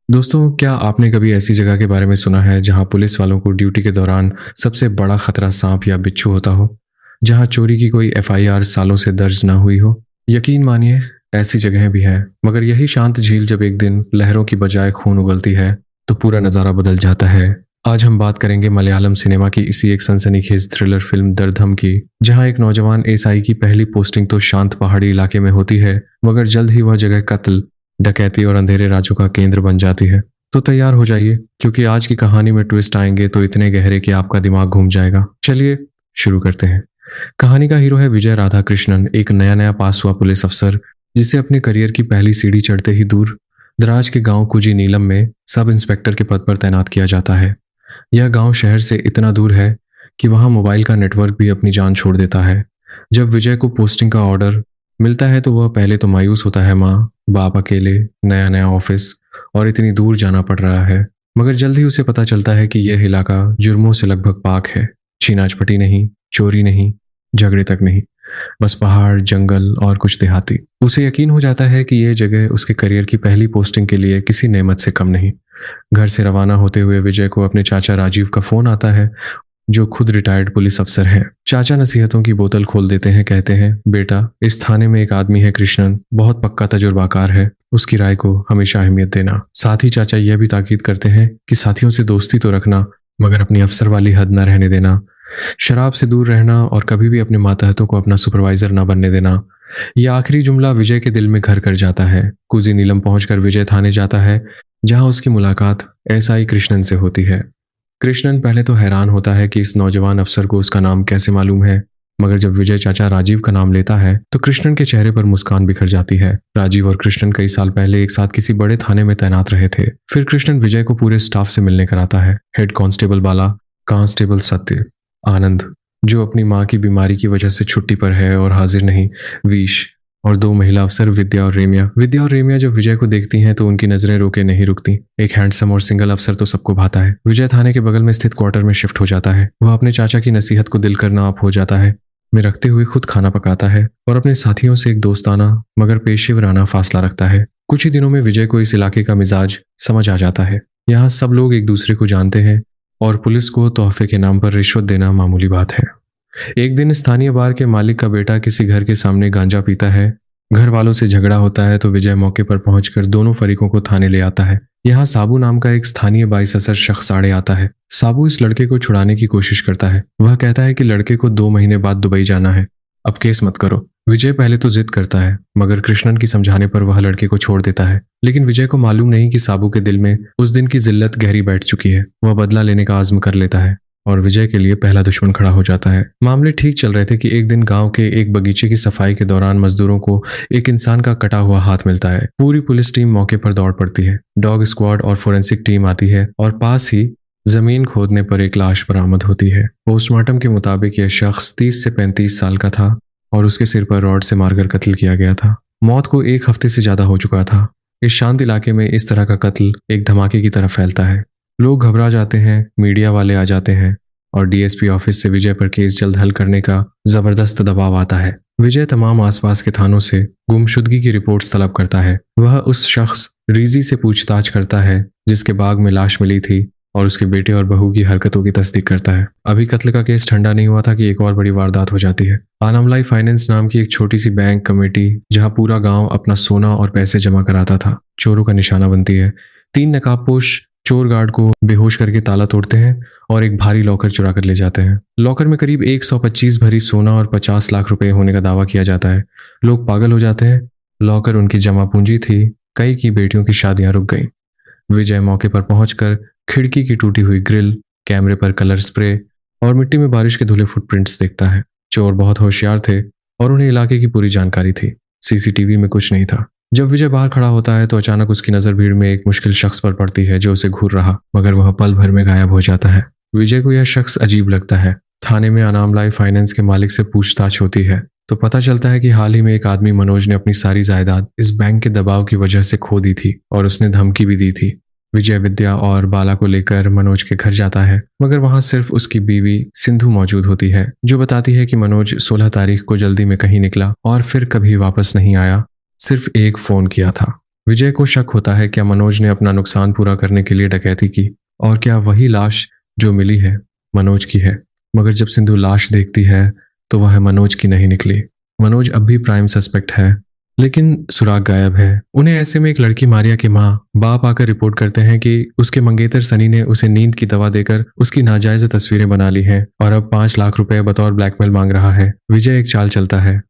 दोस्तों, क्या आपने कभी ऐसी जगह के बारे में सुना है जहां पुलिस वालों को ड्यूटी के दौरान सबसे बड़ा खतरा सांप या बिच्छू होता हो? जहां चोरी की कोई एफआईआर सालों से दर्ज ना हुई हो? यकीन मानिए, ऐसी जगहें भी हैं, मगर यही शांत झील जब एक दिन लहरों की बजाय खून उगलती है, तो पूरा नज़ारा बदल जाता है। आज हम बात करेंगे मलयालम सिनेमा की इसी एक सनसनीखेज थ्रिलर फिल्म दर्दम की, जहां एक नौजवान एसआई की पहली पोस्टिंग तो शांत पहाड़ी इलाके में होती है, मगर जल्द ही वह जगह कत्ल, डकैती और अंधेरे राज्यों का केंद्र बन जाती है। तो तैयार हो जाइए, क्योंकि आज की कहानी में ट्विस्ट आएंगे तो इतने गहरे कि आपका दिमाग घूम जाएगा। चलिए शुरू करते हैं। कहानी का हीरो है विजय राधा कृष्णन, एक नया नया पास हुआ पुलिस अफसर, जिसे अपने करियर की पहली सीढ़ी चढ़ते ही दूर दराज के गांव कुजी नीलम में सब इंस्पेक्टर के पद पर तैनात किया जाता है। यह गांव शहर से इतना दूर है कि वहां मोबाइल का नेटवर्क भी अपनी जान छोड़ देता है। जब विजय को पोस्टिंग का ऑर्डर मिलता है तो वह पहले तो मायूस होता है। माँ बाप अकेले, नया नया ऑफिस और इतनी दूर जाना पड़ रहा है। मगर जल्द ही उसे पता चलता है कि यह इलाका जुर्मों से लगभग पाक है। छीनाझपटी नहीं, चोरी नहीं, झगड़े तक नहीं, बस पहाड़, जंगल और कुछ देहाती। उसे यकीन हो जाता है कि यह जगह उसके करियर की पहली पोस्टिंग के लिए किसी नेमत से कम नहीं। घर से रवाना होते हुए विजय को अपने चाचा राजीव का फोन आता है, जो खुद रिटायर्ड पुलिस अफसर हैं। चाचा नसीहतों की बोतल खोल देते हैं, कहते हैं, बेटा, इस थाने में एक आदमी है कृष्णन, बहुत पक्का तजुर्बाकार है, उसकी राय को हमेशा अहमियत देना। साथ ही चाचा यह भी ताकीद करते हैं कि साथियों से दोस्ती तो रखना, मगर अपनी अफसर वाली हद न रहने देना। शराब से दूर रहना और कभी भी अपने मातहतों को अपना सुपरवाइजर न बनने देना। यह आखिरी जुमला विजय के दिल में घर कर जाता है। कुजी नीलम पहुंचकर विजय थाने जाता है, जहां उसकी मुलाकात एसआई कृष्णन से होती है। कृष्णन पहले तो हैरान होता है कि इस नौजवान अफसर को उसका नाम कैसे मालूम है, मगर जब विजय चाचा राजीव का नाम लेता है तो कृष्णन के चेहरे पर मुस्कान बिखर जाती है। राजीव और कृष्णन कई साल पहले एक साथ किसी बड़े थाने में तैनात रहे थे। फिर कृष्णन विजय को पूरे स्टाफ से मिलने कराता है। हेड कांस्टेबल बाला, कांस्टेबल सत्य, आनंद, जो अपनी माँ की बीमारी की वजह से छुट्टी पर है और हाजिर नहीं, वीश, और दो महिला अफसर विद्या और रेमिया। विद्या और रेमिया जब विजय को देखती हैं तो उनकी नजरें रोके नहीं रुकती। एक हैंडसम और सिंगल अफसर तो सबको भाता है। विजय थाने के बगल में स्थित क्वार्टर में शिफ्ट हो जाता है। वह अपने चाचा की नसीहत को दिल करना आप हो जाता है में रखते हुए खुद खाना पकाता है और अपने साथियों से एक दोस्ताना मगर पेशेवराना फासला रखता है। कुछ ही दिनों में विजय को इस इलाके का मिजाज समझ आ जाता है। यहाँ सब लोग एक दूसरे को जानते हैं और पुलिस को तोहफे के नाम पर रिश्वत देना मामूली बात है। एक दिन स्थानीय बार के मालिक का बेटा किसी घर के सामने गांजा पीता है। घर वालों से झगड़ा होता है तो विजय मौके पर पहुंचकर दोनों फरीकों को थाने ले आता है। यहाँ साबू नाम का एक स्थानीय 22 शख्स आड़े आता है। साबू इस लड़के को छुड़ाने की कोशिश करता है। वह कहता है कि लड़के को 2 महीने बाद दुबई जाना है, अब केस मत करो। विजय पहले तो जिद करता है, मगर कृष्णन की समझाने पर वह लड़के को छोड़ देता है। लेकिन विजय को मालूम नहीं कि साबू के दिल में उस दिन की जिल्लत गहरी बैठ चुकी है। वह बदला लेने का आज़्म कर लेता है और विजय के लिए पहला दुश्मन खड़ा हो जाता है। मामले ठीक चल रहे थे कि एक दिन गांव के एक बगीचे की सफाई के दौरान मजदूरों को एक इंसान का कटा हुआ हाथ मिलता है। पूरी पुलिस टीम मौके पर दौड़ पड़ती है। डॉग स्क्वाड और फोरेंसिक टीम आती है और पास ही जमीन खोदने पर एक लाश बरामद होती है। पोस्टमार्टम के मुताबिक यह शख्स 30 से 35 साल का था और उसके सिर पर रॉड से मारकर कत्ल किया गया था। मौत को 1 हफ्ते से ज्यादा हो चुका था। इस शांत इलाके में इस तरह का कत्ल एक धमाके की तरह फैलता है। लोग घबरा जाते हैं, मीडिया वाले आ जाते हैं और डीएसपी ऑफिस से विजय पर केस जल्द हल करने का जबरदस्त दबाव आता है। विजय तमाम आसपास के थानों से गुमशुदगी की रिपोर्ट्स तलब करता है। वह उस शख्स रीजी से पूछताछ करता है जिसके बाग में लाश मिली थी और उसके बेटे और बहू की हरकतों की तस्दीक करता है। अभी कत्ल का केस ठंडा नहीं हुआ था कि एक और बड़ी वारदात हो जाती है। आनामलाई फाइनेंस नाम की एक छोटी सी बैंक कमेटी, जहां पूरा गांव अपना सोना और पैसे जमा कराता था, चोरों का निशाना बनती है। 3 नकाबपोश चोर गार्ड को बेहोश करके ताला तोड़ते हैं और एक भारी लॉकर चुरा कर ले जाते हैं। लॉकर में करीब 125 भरी सोना और 50 लाख रुपए होने का दावा किया जाता है। लोग पागल हो जाते हैं। लॉकर उनकी जमा पूंजी थी। कई की बेटियों की शादियां रुक गईं। विजय मौके पर पहुंचकर खिड़की की टूटी हुई ग्रिल, कैमरे पर कलर स्प्रे और मिट्टी में बारिश के धुले फुटप्रिंट्स देखता है। चोर बहुत होशियार थे और उन्हें इलाके की पूरी जानकारी थी। सीसीटीवी में कुछ नहीं था। जब विजय बाहर खड़ा होता है तो अचानक उसकी नजर भीड़ में एक मुश्किल शख्स पर पड़ती है जो उसे घूर रहा, मगर वह पल भर में गायब हो जाता है। विजय को यह शख्स अजीब लगता है। थाने में अनामलाई फाइनेंस के मालिक से पूछताछ होती है तो पता चलता है कि हाल ही में एक आदमी मनोज ने अपनी सारी जायदाद इस बैंक के दबाव की वजह से खो दी थी और उसने धमकी भी दी थी। विजय विद्या और बाला को लेकर मनोज के घर जाता है, मगर वहां सिर्फ उसकी बीवी सिंधु मौजूद होती है, जो बताती है कि मनोज 16 तारीख को जल्दी में कहीं निकला और फिर कभी वापस नहीं आया, सिर्फ एक फोन किया था। विजय को शक होता है क्या मनोज ने अपना नुकसान पूरा करने के लिए डकैती की, और क्या वही लाश जो मिली है मनोज की है। मगर जब सिंधु लाश देखती है तो वह मनोज की नहीं निकली। मनोज अब भी प्राइम सस्पेक्ट है, लेकिन सुराग गायब है। उन्हें ऐसे में एक लड़की मारिया के माँ बाप आकर रिपोर्ट करते हैं कि उसके मंगेतर सनी ने उसे नींद की दवा देकर उसकी नाजायज तस्वीरें बना ली हैं और अब 5 लाख रुपए बतौर ब्लैकमेल मांग रहा है। विजय एक चाल चलता है।